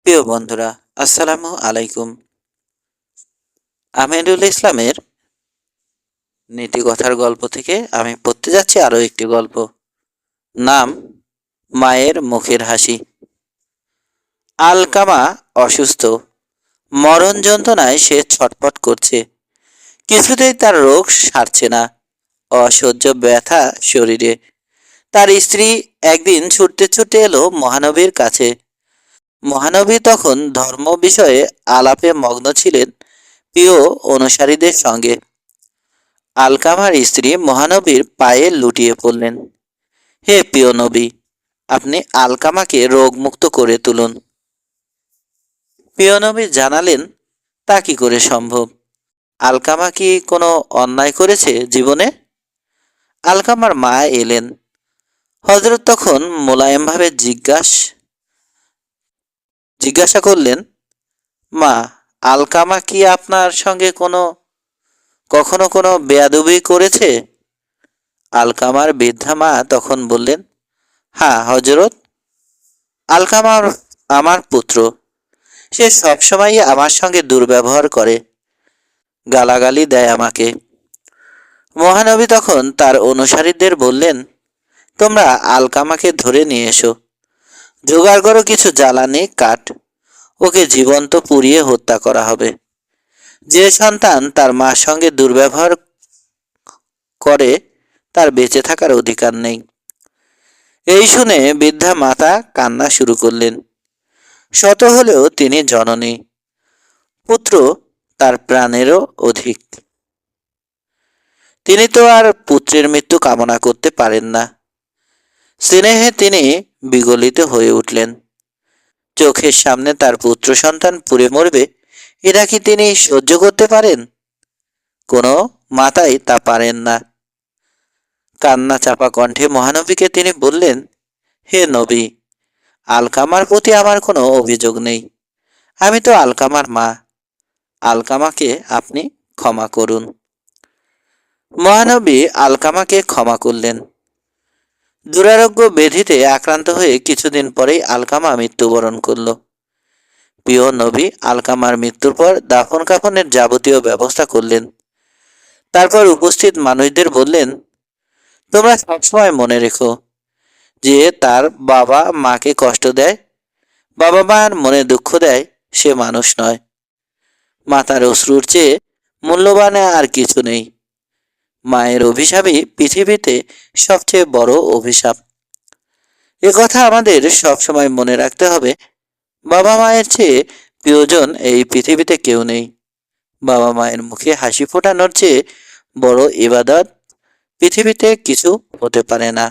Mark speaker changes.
Speaker 1: প্রিয় বন্ধুরা, আসসালামু আলাইকুম। আমিরুল ইসলামের নীতিকথার গল্প থেকে আমি পড়তে যাচ্ছি আরও একটি গল্প। নাম মায়ের মুখের হাসি। আলকামা অসুস্থ, মরণ যন্ত্রণায় সে ছটফট করছে। কিছুতেই তার রোগ সারছে না, অসহ্য ব্যথা শরীরে। তার স্ত্রী একদিন ছুটতে ছুটতে এলো মহানবীর কাছে। মহানবী তখন ধর্ম বিষয়ে আলাপে মগ্ন ছিলেন প্রিয় অনুসারীদের সঙ্গে। আলকামার স্ত্রী মহানবীর পায়ে লুটিয়ে পড়লেন। হে প্রিয় নবী, আপনি আলকামাকে রোগমুক্ত করে তুলুন। প্রিয় নবী জানালেন, তা কি করে সম্ভব? আলকামা কি কোনো অন্যায় করেছে জীবনে? আলকামার মা এলেন। হযরত তখন মোলায়েমভাবে জিজ্ঞাসা করলেন, মা, আলকামা কি আপনার সঙ্গে কখনো কোনো বেয়াদবি করেছে? আলকামার বৃদ্ধা মা তখন বললেন, হ্যাঁ হযরত, আলকামা আমার পুত্র। সে সবসময়ই আমার সঙ্গে দুর্ব্যবহার করে, গালাগালি দেয় আমাকে। মহানবী তখন তার অনুসারীদের বললেন, তোমরা আলকামাকে ধরে নিয়ে এসো, জোগাড় করো কিছু জ্বালানি কাঠ, ওকে জীবন্ত পুড়িয়ে হত্যা করা হবে। যে সন্তান তার মার সঙ্গে দুর্ব্যবহার করে তার বেঁচে থাকার অধিকার নেই। এই শুনে বৃদ্ধা মাতা কান্না শুরু করলেন। শত হলেও তিনি জননী, পুত্র তার প্রাণেরও অধিক। তিনি তো আর পুত্রের মৃত্যু কামনা করতে পারেন না। স্নেহে তিনি বিগলিত হয়ে উঠলেন। চোখের সামনে তার পুত্র সন্তান পুড়ে মরবে, এটা কি তিনি সহ্য করতে পারেন? কোনো মাতাই তা পারেন না। কান্না চাপা কণ্ঠে মহানবীকে তিনি বললেন, হে নবী, আলকামার প্রতি আমার কোনো অভিযোগ নেই। আমি তো আলকামার মা। আলকামাকে আপনি ক্ষমা করুন। মহানবী আলকামাকে ক্ষমা করলেন। দুরারোগ্য ব্যাধিতে আক্রান্ত হয়ে কিছুদিন পরেই আলকামা মৃত্যুবরণ করল। প্রিয় নবী আলকামার মৃত্যুর পর দাফন কাফনের যাবতীয় ব্যবস্থা করলেন। তারপর উপস্থিত মানুষদের বললেন, তোমরা সবসময় মনে রেখো, যে তার বাবা মাকে কষ্ট দেয়, বাবা মার মনে দুঃখ দেয়, সে মানুষ নয়। মাতার অশ্রুর চেয়ে মূল্যবান আর কিছু নেই। মায়ের অভিশাপই পৃথিবীতে সবচেয়ে বড় অভিশাপ। এ কথা আমাদের সবসময় মনে রাখতে হবে। বাবা মায়ের চেয়ে প্রিয়জন এই পৃথিবীতে কেউ নেই। বাবা মায়ের মুখে হাসি ফোটানোর চেয়ে বড় ইবাদত পৃথিবীতে কিছু হতে পারে না।